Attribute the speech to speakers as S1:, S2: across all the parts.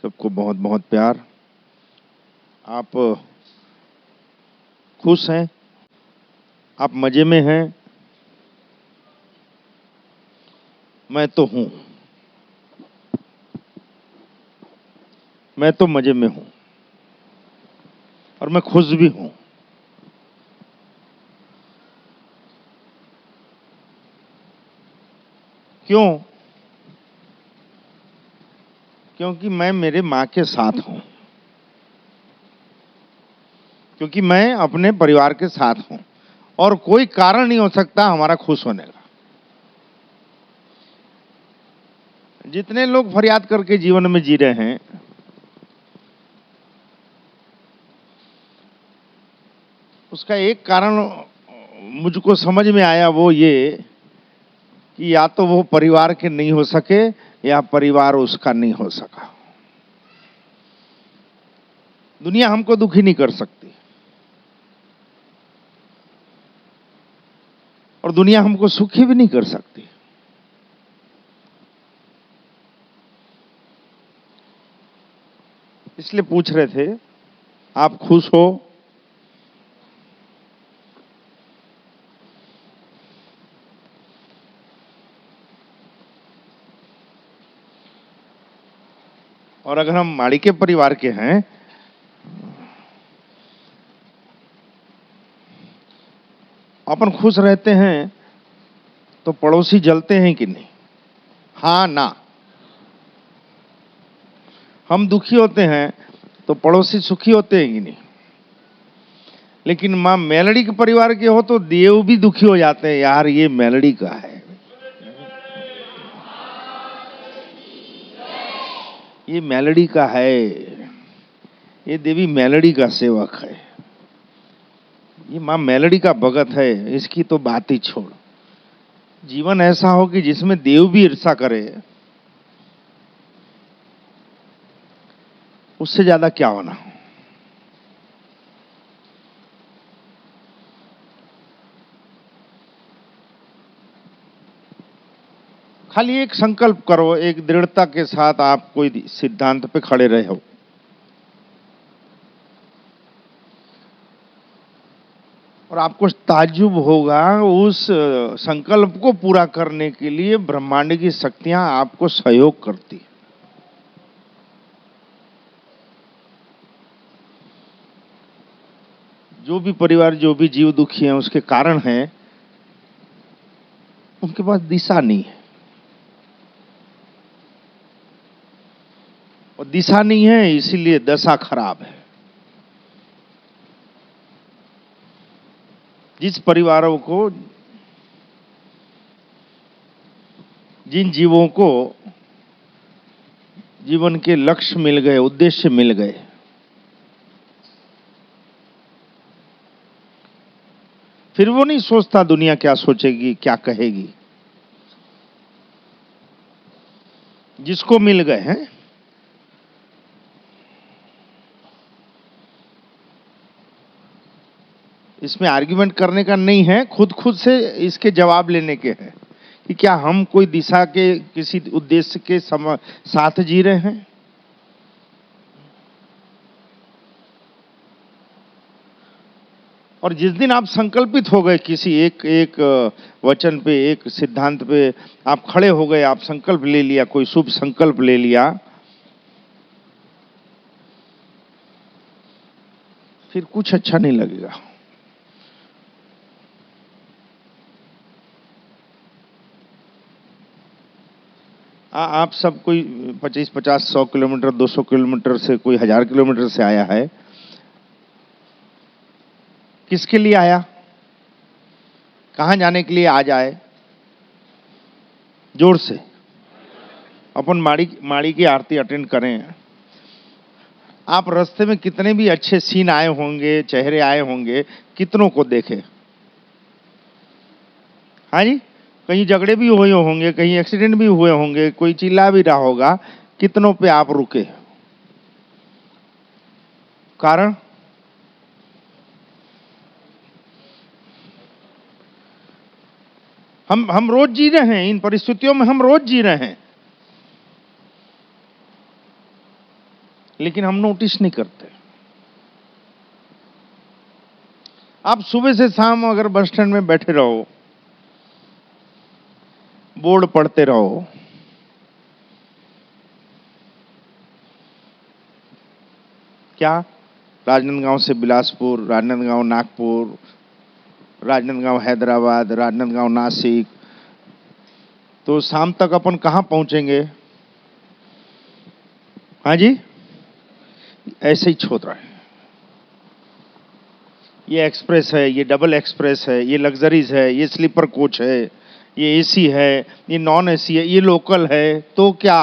S1: सबको बहुत बहुत प्यार। आप खुश हैं, आप मजे में हैं। मैं तो हूं, मैं तो मजे में हूं और मैं खुश भी हूं। क्यों? क्योंकि मैं मेरे मां के साथ हूं, क्योंकि मैं अपने परिवार के साथ हूं और कोई कारण नहीं हो सकता हमारा खुश होने का। जितने लोग फरियाद करके जीवन में जी रहे हैं, उसका एक कारण मुझको समझ में आया, वो ये कि या तो वो परिवार के नहीं हो सके या परिवार उसका नहीं हो सका। दुनिया हमको दुखी नहीं कर सकती और दुनिया हमको सुखी भी नहीं कर सकती। इसलिए पूछ रहे थे, आप खुश हो? और अगर हम माड़ी के परिवार के हैं, अपन खुश रहते हैं तो पड़ोसी जलते हैं कि नहीं? हाँ ना। हम दुखी होते हैं तो पड़ोसी सुखी होते हैं कि नहीं? लेकिन मां मेलड़ी के परिवार के हो तो देव भी दुखी हो जाते हैं, यार ये मेलड़ी का है, ये मेलड़ी का है, ये देवी मेलड़ी का सेवक है, ये मां मेलड़ी का भगत है, इसकी तो बात ही छोड़। जीवन ऐसा हो कि जिसमें देव भी ईर्ष्या करे, उससे ज्यादा क्या होना। खाली एक संकल्प करो, एक दृढ़ता के साथ आप कोई सिद्धांत पे खड़े रहे हो, और आपको ताज्जुब होगा, उस संकल्प को पूरा करने के लिए ब्रह्मांड की शक्तियां आपको सहयोग करती। जो भी परिवार, जो भी जीव दुखी हैं, उसके कारण है उनके पास दिशा नहीं है, और दिशा नहीं है इसीलिए दशा खराब है। जिस परिवारों को, जिन जीवों को जीवन के लक्ष्य मिल गए, उद्देश्य मिल गए, फिर वो नहीं सोचता दुनिया क्या सोचेगी, क्या कहेगी। जिसको मिल गए हैं, इसमें आर्ग्यूमेंट करने का नहीं है, खुद खुद से इसके जवाब लेने के हैं कि क्या हम कोई दिशा के किसी उद्देश्य के साथ जी रहे हैं। और जिस दिन आप संकल्पित हो गए किसी एक एक वचन पे, एक सिद्धांत पे आप खड़े हो गए, आप संकल्प ले लिया, कोई शुभ संकल्प ले लिया, फिर कुछ अच्छा नहीं लगेगा। आप सब कोई 25-50, 100 किलोमीटर, 200 किलोमीटर से, कोई 1000 किलोमीटर से आया है। किसके लिए आया? कहां जाने के लिए आज आए? जोर से। अपन माड़ी की आरती अटेंड करें। आप रास्ते में कितने भी अच्छे सीन आए होंगे, चेहरे आए होंगे, कितनों को देखे? हाँ जी, कहीं झगड़े भी हुए होंगे, कहीं एक्सीडेंट भी हुए होंगे, कोई चिल्ला भी रहा होगा, कितनों पे आप रुके? कारण हम रोज जी रहे हैं, इन परिस्थितियों में हम रोज जी रहे हैं। लेकिन हम नोटिस नहीं करते। आप सुबह से शाम अगर बस स्टैंड में बैठे रहो, बोर्ड पढ़ते रहो, क्या राजनांदगांव से बिलासपुर, राजनांदगांव नागपुर, राजनांदगांव हैदराबाद, राजनांदगांव नासिक, तो शाम तक अपन कहां पहुंचेंगे? हाँ जी, ऐसे ही छोड़ रहे हैं। ये एक्सप्रेस है, ये डबल एक्सप्रेस है, ये लग्जरीज है, ये स्लीपर कोच है, ये एसी है, ये नॉन एसी है, ये लोकल है, तो क्या?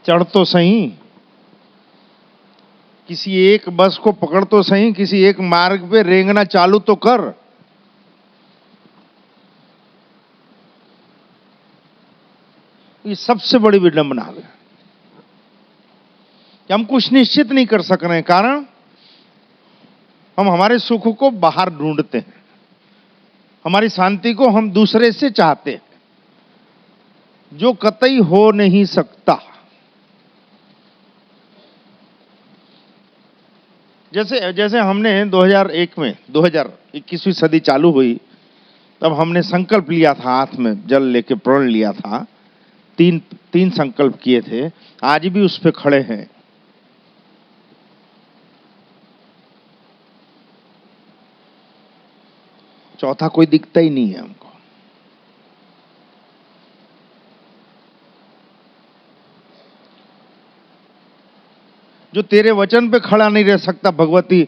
S1: चढ़ तो सही, किसी एक बस को पकड़ तो सही, किसी एक मार्ग पे रेंगना चालू तो कर। ये सबसे बड़ी विडंबना है कि हम कुछ निश्चित नहीं कर सक रहे हैं। कारण हम हमारे सुख को बाहर ढूंढते हैं, हमारी शांति को हम दूसरे से चाहते हैं, जो कतई हो नहीं सकता। जैसे हमने 2001 में 2021वीं सदी चालू हुई, तब हमने संकल्प लिया था, हाथ में जल लेके प्रण लिया था, तीन संकल्प किए थे, आज भी उस पे खड़े हैं। चौथा कोई दिखता ही नहीं है हमको। जो तेरे वचन पे खड़ा नहीं रह सकता भगवती,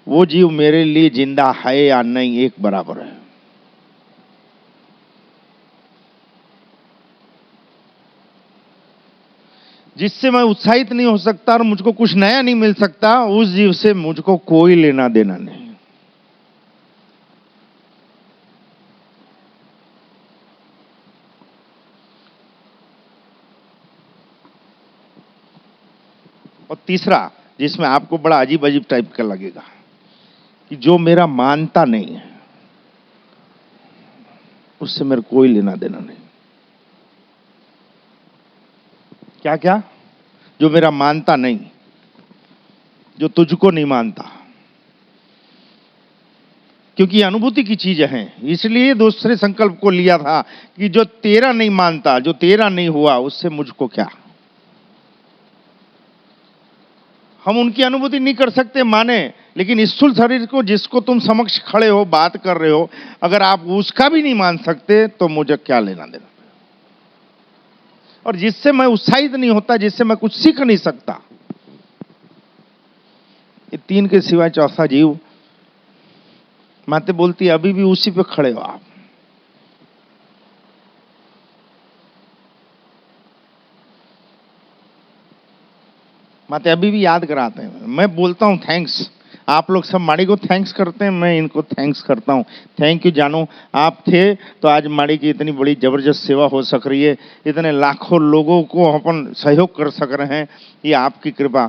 S1: वो जीव मेरे लिए जिंदा है या नहीं एक बराबर है। जिससे मैं उत्साहित नहीं हो सकता और मुझको कुछ नया नहीं मिल सकता, उस जीव से मुझको कोई लेना देना नहीं। और तीसरा, जिसमें आपको बड़ा अजीब अजीब टाइप का लगेगा, कि जो मेरा मानता नहीं है उससे मेरे कोई लेना देना नहीं। क्या क्या? जो मेरा मानता नहीं, जो तुझको नहीं मानता, क्योंकि ये अनुभूति की चीजें हैं। इसलिए दूसरे संकल्प को लिया था कि जो तेरा नहीं मानता, जो तेरा नहीं हुआ, उससे मुझको क्या। हम उनकी अनुभूति नहीं कर सकते माने, लेकिन स्थूल शरीर को, जिसको तुम समक्ष खड़े हो, बात कर रहे हो, अगर आप उसका भी नहीं मान सकते तो मुझे क्या लेना देना। और जिससे मैं उत्साहित नहीं होता, जिससे मैं कुछ सीख नहीं सकता, ये तीन के सिवाय चौथा जीव, माते बोलती अभी भी उसी पे खड़े हो आप। माते अभी भी याद कराते हैं। मैं बोलता हूं थैंक्स, आप लोग सब माड़ी को थैंक्स करते हैं, मैं इनको थैंक्स करता हूं। थैंक यू जानू, आप थे तो आज माड़ी की इतनी बड़ी जबरदस्त सेवा हो सक रही है, इतने लाखों लोगों को अपन सहयोग कर सक रहे हैं, ये आपकी कृपा।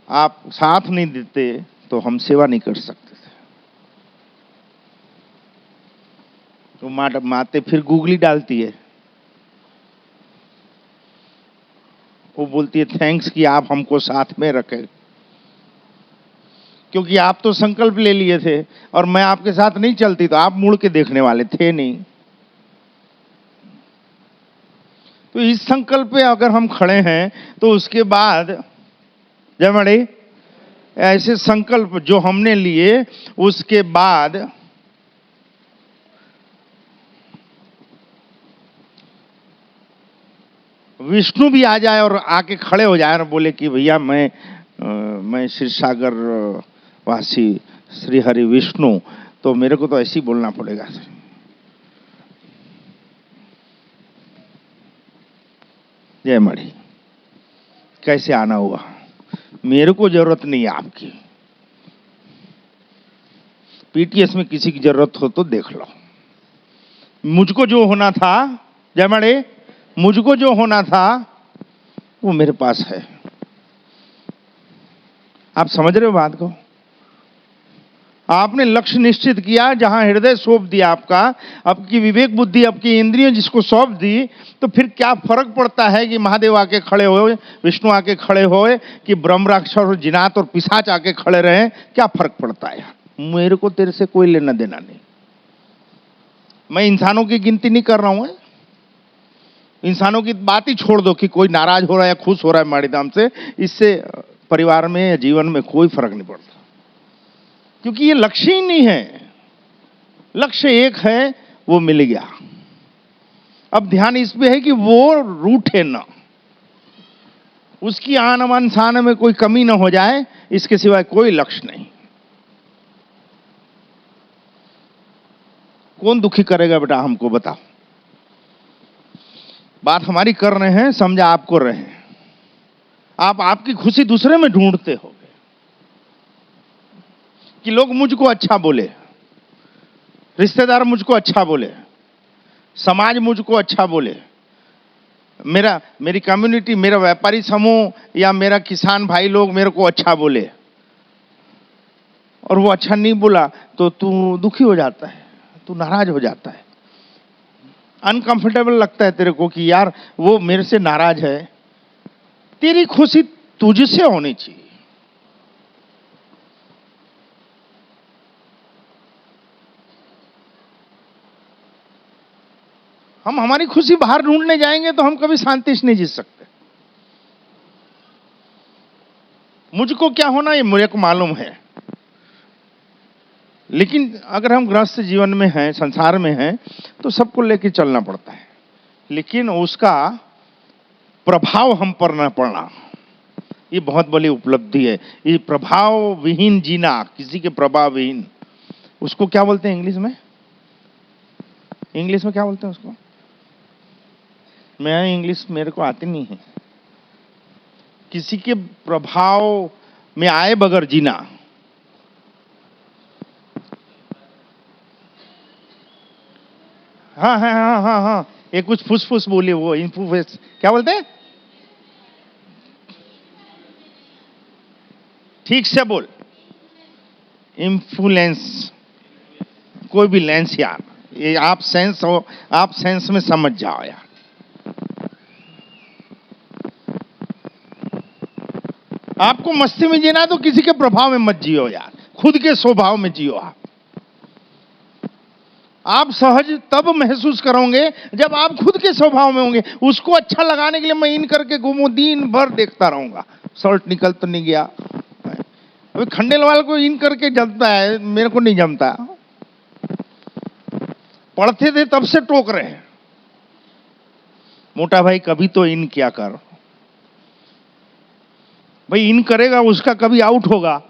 S1: आप साथ नहीं देते तो हम सेवा नहीं कर सकते थे। तो माते फिर गूगली डालती है, वो बोलती है थैंक्स कि आप हमको साथ में रखे, क्योंकि आप तो संकल्प ले लिए थे और मैं आपके साथ नहीं चलती तो आप मुड़ के देखने वाले थे नहीं। तो इस संकल्प पे अगर हम खड़े हैं तो उसके बाद जय मणि, ऐसे संकल्प जो हमने लिए, उसके बाद विष्णु भी आ जाए और आके खड़े हो जाए और बोले कि भैया मैं क्षीर सागर वासी श्री हरि विष्णु, तो मेरे को तो ऐसे ही बोलना पड़ेगा। जय मणि, कैसे आना हुआ? मेरे को जरूरत नहीं है आपकी, पीटीएस में किसी की जरूरत हो तो देख लो। मुझको जो होना था, जय मणि, मुझको जो होना था वो मेरे पास है। आप समझ रहे हो बात को? आपने लक्ष्य निश्चित किया, जहां हृदय सौंप दिया आपका, आपकी विवेक बुद्धि, आपकी इंद्रियां जिसको सौंप दी, तो फिर क्या फर्क पड़ता है कि महादेव आके खड़े होए, विष्णु आके खड़े होए, कि ब्रह्म राक्षस और जिनात और पिशाच आके खड़े रहे? क्या फर्क पड़ता है? मेरे को तेरे से कोई लेना देना नहीं। मैं इंसानों की गिनती नहीं कर रहा हूं। इंसानों की बात ही छोड़ दो कि कोई नाराज हो रहा है या खुश हो रहा है माड़ीधाम से, इससे परिवार में या जीवन में कोई फर्क नहीं पड़ता, क्योंकि ये लक्ष्य ही नहीं है। लक्ष्य एक है, वो मिल गया। अब ध्यान इस पे है कि वो रूठे ना, उसकी आन बान शान में कोई कमी ना हो जाए, इसके सिवाय कोई लक्ष्य नहीं। कौन दुखी करेगा बेटा हमको, बताओ। बात हमारी कर रहे हैं, समझा आप कर रहे हैं। आप आपकी खुशी दूसरे में ढूंढते हो कि लोग मुझको अच्छा बोले, रिश्तेदार मुझको अच्छा बोले, समाज मुझको अच्छा बोले, मेरी कम्युनिटी, मेरा व्यापारी समूह या मेरा किसान भाई लोग मेरे को अच्छा बोले, और वो अच्छा नहीं बोला तो तू दुखी हो जाता है, तू नाराज हो जाता है, अनकंफर्टेबल लगता है तेरे को कि यार वो मेरे से नाराज है। तेरी खुशी तुझसे होनी चाहिए। हम हमारी खुशी बाहर ढूंढने जाएंगे तो हम कभी शांति से नहीं जी सकते। मुझको क्या होना ये मुझे को मालूम है, लेकिन अगर हम गृहस्थ जीवन में हैं, संसार में हैं, तो सबको लेके चलना पड़ता है, लेकिन उसका प्रभाव हम पर न पड़ना, ये बहुत बड़ी उपलब्धि है। ये प्रभाव विहीन जीना, किसी के प्रभाव विहीन, उसको क्या बोलते हैं इंग्लिश में? इंग्लिश में क्या बोलते हैं उसको? मैं इंग्लिश मेरे को आती नहीं है। किसी के प्रभाव में आए बगैर जीना। हाँ हाँ हाँ हाँ हाँ, ये कुछ फुस फुस बोले, वो इन्फ्लुएंस क्या बोलते हैं? ठीक से बोल। इन्फ्लुएंस, कोई भी लेंस यार, ये आप सेंस हो, आप सेंस में समझ जाओ यार। आपको मस्ती में जीना तो किसी के प्रभाव में मत जियो यार, खुद के स्वभाव में जियो। आप सहज तब महसूस करोगे जब आप खुद के स्वभाव में होंगे। उसको अच्छा लगाने के लिए मैं इन करके घूमू, दिन भर देखता रहूंगा, शर्ट निकल तो नहीं गया। अभी खंडेलवाल को इन करके जमता है, मेरे को नहीं जमता। पढ़ते थे तब से टोक रहे हैं, मोटा भाई कभी तो इन क्या कर। भाई इन करेगा उसका कभी आउट होगा।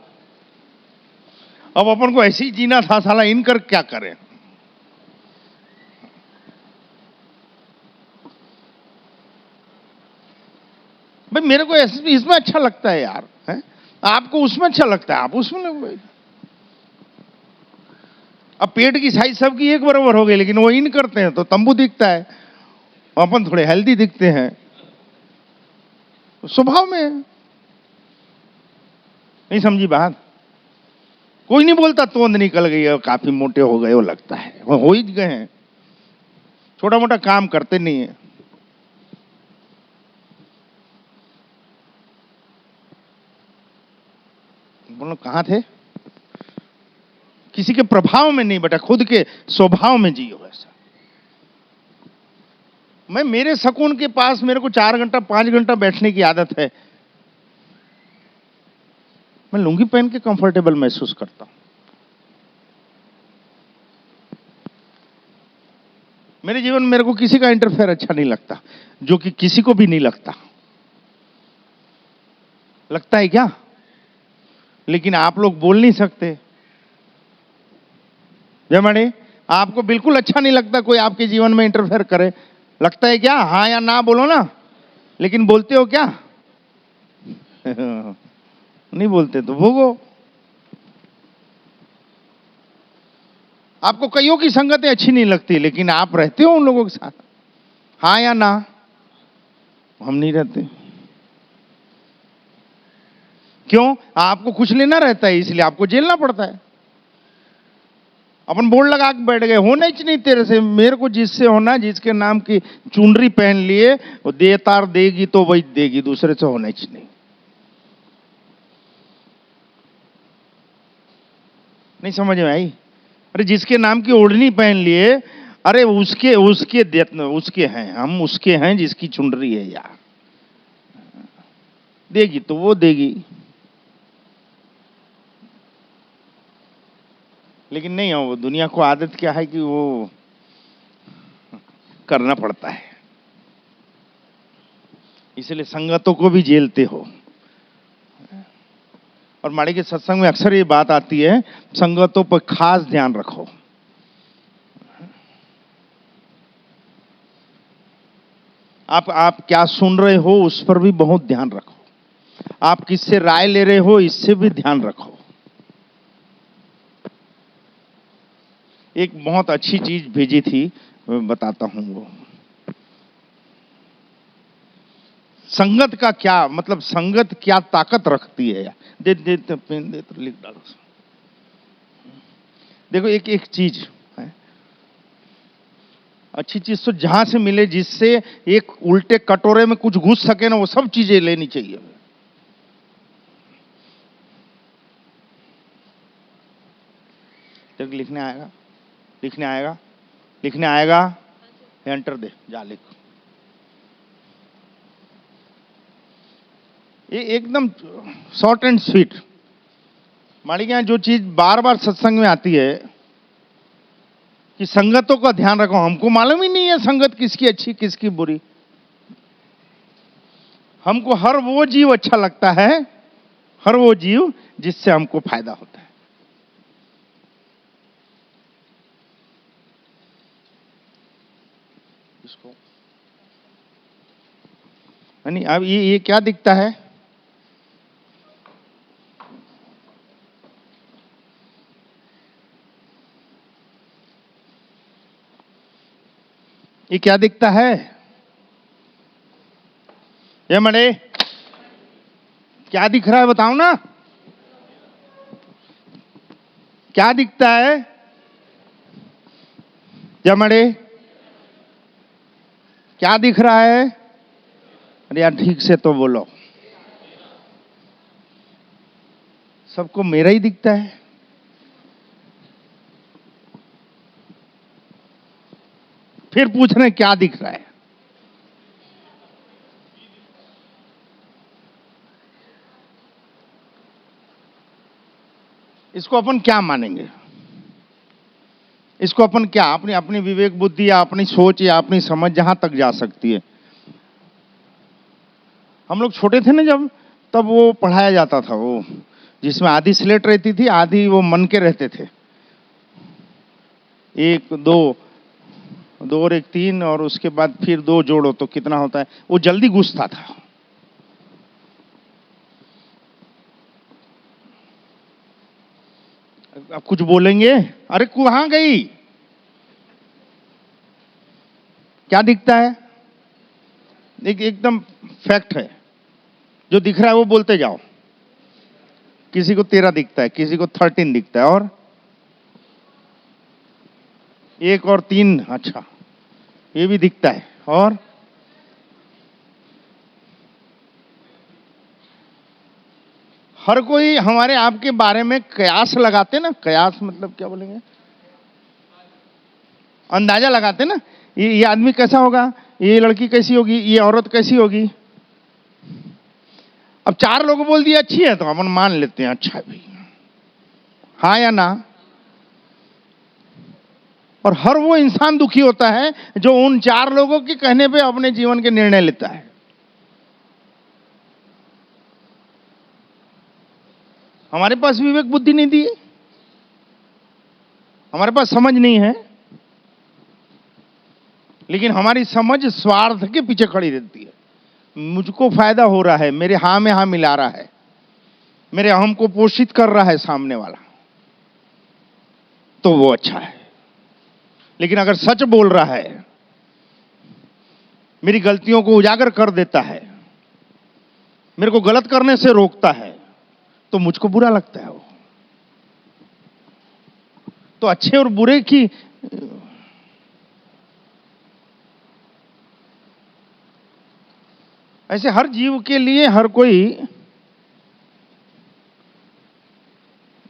S1: अब अपन को ऐसे ही जीना था, साला इन कर क्या करें। भाई मेरे को इसमें अच्छा लगता है यार, है? आपको उसमें अच्छा लगता है, आप उसमें नहीं। अब पेट की साइज सबकी एक बराबर हो गई, लेकिन वो इन करते हैं तो तंबू दिखता है, अपन थोड़े हेल्दी दिखते हैं, स्वभाव में है। नहीं समझी बात? कोई नहीं बोलता तोंद निकल गई है, काफी मोटे हो गए, वो लगता है वो हो ही गए हैं, छोटा मोटा काम करते नहीं है। बोलो कहां थे? किसी के प्रभाव में नहीं बेटा, खुद के स्वभाव में जियो। ऐसा मैं, मेरे सुकून के पास मेरे को 4 घंटा 5 घंटा बैठने की आदत है। मैं लुंगी पहन के कंफर्टेबल महसूस करता हूं। मेरे जीवन में मेरे को किसी का इंटरफेयर अच्छा नहीं लगता, जो कि किसी को भी नहीं लगता। लगता है क्या? लेकिन आप लोग बोल नहीं सकते। जयमणि, आपको बिल्कुल अच्छा नहीं लगता कोई आपके जीवन में इंटरफेयर करे। लगता है क्या? हाँ या ना बोलो ना। लेकिन बोलते हो क्या? नहीं बोलते तो भोगो। आपको कईयों की संगतें अच्छी नहीं लगती, लेकिन आप रहते हो उन लोगों के साथ। हाँ या ना? हम नहीं रहते। क्यों? आपको कुछ लेना रहता है, इसलिए आपको झेलना पड़ता है। अपन बोर्ड लगा के बैठ गए, होना ही नहीं तेरे से, मेरे को जिससे होना, जिसके नाम की चुनरी पहन लिए वो देतार देगी तो वही देगी, दूसरे से होना ही नहीं। नहीं समझ में आई? अरे जिसके नाम की ओढ़नी पहन लिए, अरे उसके उसके उसके हैं, हम उसके हैं जिसकी चुनरी है यार, देगी तो वो देगी। लेकिन नहीं हो, वो दुनिया को आदत क्या है कि वो करना पड़ता है, इसलिए संगतों को भी झेलते हो। और माड़ी के सत्संग में अक्सर ये बात आती है, संगतों पर खास ध्यान रखो। आप क्या सुन रहे हो उस पर भी बहुत ध्यान रखो, आप किससे राय ले रहे हो इससे भी ध्यान रखो। एक बहुत अच्छी चीज भेजी थी, मैं बताता हूं वो। संगत का क्या मतलब, संगत क्या ताकत रखती है। दे पेन दे तो लिख डालो। देखो एक एक चीज है, अच्छी चीज तो जहां से मिले, जिससे एक उल्टे कटोरे में कुछ घुस सके ना, वो सब चीजें लेनी चाहिए। तो लिखने आएगा, लिखने आएगा, लिखने आएगा, एंटर दे, जा लिख। ये एकदम शॉर्ट एंड स्वीट। मालिक यहां जो चीज बार बार सत्संग में आती है कि संगतों का ध्यान रखो, हमको मालूम ही नहीं है संगत किसकी अच्छी किसकी बुरी। हमको हर वो जीव अच्छा लगता है, हर वो जीव जिससे हमको फायदा होता है। इसको नहीं, अब ये क्या दिखता है? ये क्या दिखता है? ये मड़े क्या दिख रहा है बताओ ना, क्या दिखता है? जमड़े क्या दिख रहा है? अरे यार ठीक से तो बोलो, सबको मेरा ही दिखता है। फिर पूछ रहे क्या दिख रहा है? इसको अपन क्या मानेंगे? इसको अपन क्या, अपनी अपनी विवेक बुद्धि या अपनी सोच या अपनी समझ जहां तक जा सकती है। हम लोग छोटे थे ना जब, तब वो पढ़ाया जाता था, वो जिसमें आधी स्लेट रहती थी, आधी वो मन के रहते थे। एक दो, दो और एक तीन, और उसके बाद फिर दो जोड़ो तो कितना होता है, वो जल्दी घुसता था। अब कुछ बोलेंगे, अरे कहां गई? क्या दिखता है? एकदम फैक्ट है, जो दिख रहा है वो बोलते जाओ। किसी को 13 दिखता है, किसी को 13 दिखता है, और 1 और 3, अच्छा ये भी दिखता है। और हर कोई हमारे आपके बारे में कयास लगाते ना, कयास मतलब क्या बोलेंगे, अंदाजा लगाते ना, ये आदमी कैसा होगा, ये लड़की कैसी होगी, ये औरत कैसी होगी। अब 4 लोग बोल दिया अच्छी है तो अपन मान लेते हैं अच्छा भी, हाँ या ना। और हर वो इंसान दुखी होता है जो उन 4 लोगों के कहने पे अपने जीवन के निर्णय लेता है। हमारे पास विवेक बुद्धि नहीं दी, हमारे पास समझ नहीं है, लेकिन हमारी समझ स्वार्थ के पीछे खड़ी रहती है। मुझको फायदा हो रहा है, मेरे हाँ में हाँ मिला रहा है, मेरे अहम को पोषित कर रहा है सामने वाला, तो वो अच्छा है। लेकिन अगर सच बोल रहा है, मेरी गलतियों को उजागर कर देता है, मेरे को गलत करने से रोकता है, तो मुझको बुरा लगता है वो। तो अच्छे और बुरे की ऐसे हर जीव के लिए हर कोई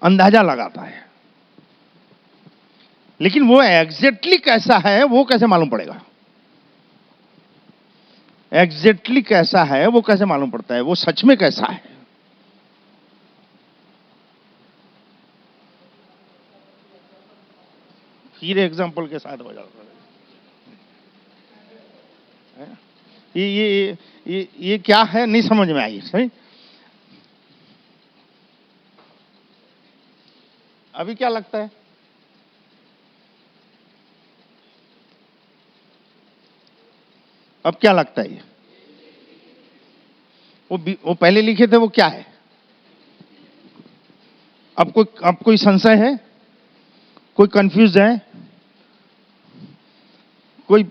S1: अंदाजा लगाता है, लेकिन वो एग्जैक्टली कैसा है वो कैसे मालूम पड़ेगा? एग्जैक्टली कैसा है वो कैसे मालूम पड़ता है? वो सच में कैसा है? फिर एग्जांपल के साथ बजाओ। ये क्या है नहीं समझ में आई। सही, अभी क्या लगता है? अब क्या लगता है? ये वो पहले लिखे थे वो क्या है? अब कोई संशय है? कोई कंफ्यूज है? कोई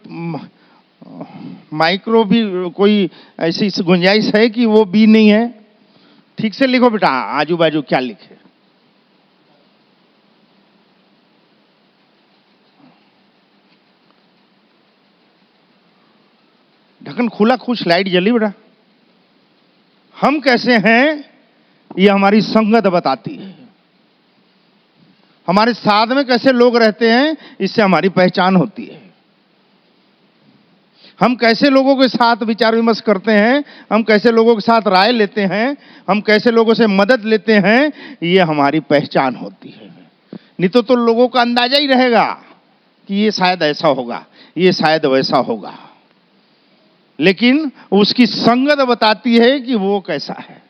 S1: माइक्रो भी कोई ऐसी गुंजाइश है कि वो भी नहीं है? ठीक से लिखो बेटा, आजू बाजू क्या लिखे। ढक्कन खुला, खुश, लाइट जली बेटा। हम कैसे हैं ये हमारी संगत बताती है। हमारे साथ में कैसे लोग रहते हैं इससे हमारी पहचान होती है। हम कैसे लोगों के साथ विचार विमर्श करते हैं, हम कैसे लोगों के साथ राय लेते हैं, हम कैसे लोगों से मदद लेते हैं, ये हमारी पहचान होती है। नहीं तो लोगों का अंदाजा ही रहेगा कि ये शायद ऐसा होगा, ये शायद वैसा होगा, लेकिन उसकी संगत बताती है कि वो कैसा है।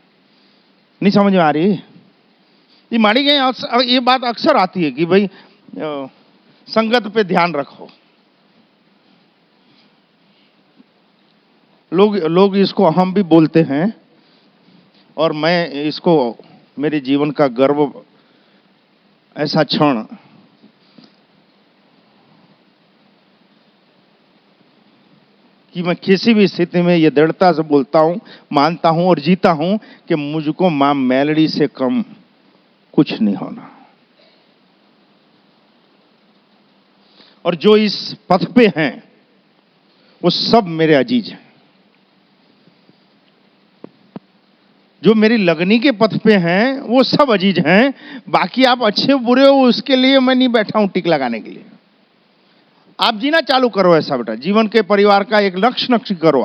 S1: नहीं समझ में आ रही? ये माड़ी गई ये बात अक्सर आती है कि भाई संगत पे ध्यान रखो। लोग इसको हम भी बोलते हैं, और मैं इसको मेरे जीवन का गर्व ऐसा क्षण कि मैं किसी भी स्थिति में ये दृढ़ता से बोलता हूं, मानता हूं और जीता हूं कि मुझको मां मेलडी से कम कुछ नहीं होना। और जो इस पथ पे हैं वो सब मेरे अजीज हैं। जो मेरी लगनी के पथ पे हैं वो सब अजीज हैं। बाकी आप अच्छे बुरे हो उसके लिए मैं नहीं बैठा हूं टिक लगाने के लिए। आप जीना चालू करो ऐसा बेटा, जीवन के परिवार का एक लक्ष्य नक्की करो।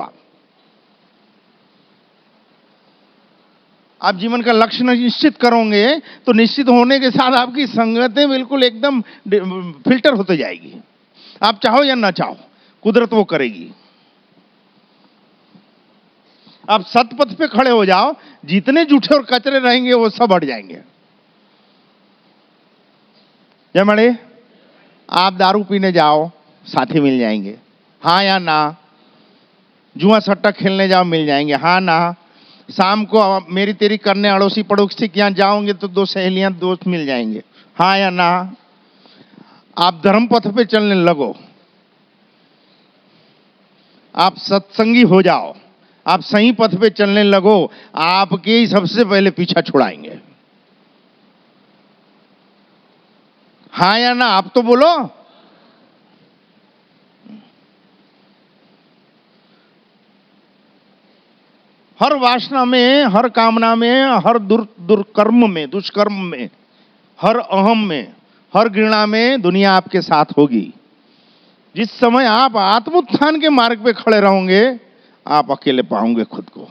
S1: आप जीवन का लक्ष्य निश्चित करोगे तो निश्चित होने के साथ आपकी संगतें बिल्कुल एकदम फिल्टर होते जाएगी। आप चाहो या ना चाहो कुदरत वो करेगी। आप सतपथ पे खड़े हो जाओ, जितने जूठे और कचरे रहेंगे वो सब हट जाएंगे। जय मणे, आप दारू पीने जाओ साथी मिल जाएंगे, हाँ या ना? जुआ सट्टा खेलने जाओ मिल जाएंगे, हाँ ना? शाम को मेरी तेरी करने अड़ोसी पड़ोसी के यहां जाओगे तो दो सहेलियां दोस्त मिल जाएंगे, हाँ या ना? आप धर्म पथ पे चलने लगो, आप सत्संगी हो जाओ, आप सही पथ पे चलने लगो, आपके ही सबसे पहले पीछा छुड़ाएंगे। हाँ या ना? आप तो बोलो। हर वासना में, हर कामना में, हर दुष्कर्म में, हर अहम में, हर घृणा में दुनिया आपके साथ होगी। जिस समय आप आत्मोत्थान के मार्ग पे खड़े रहोगे आप अकेले पाओगे खुद को।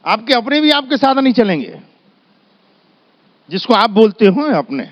S1: आपके अपने भी आपके साथ नहीं चलेंगे, जिसको आप बोलते हो अपने।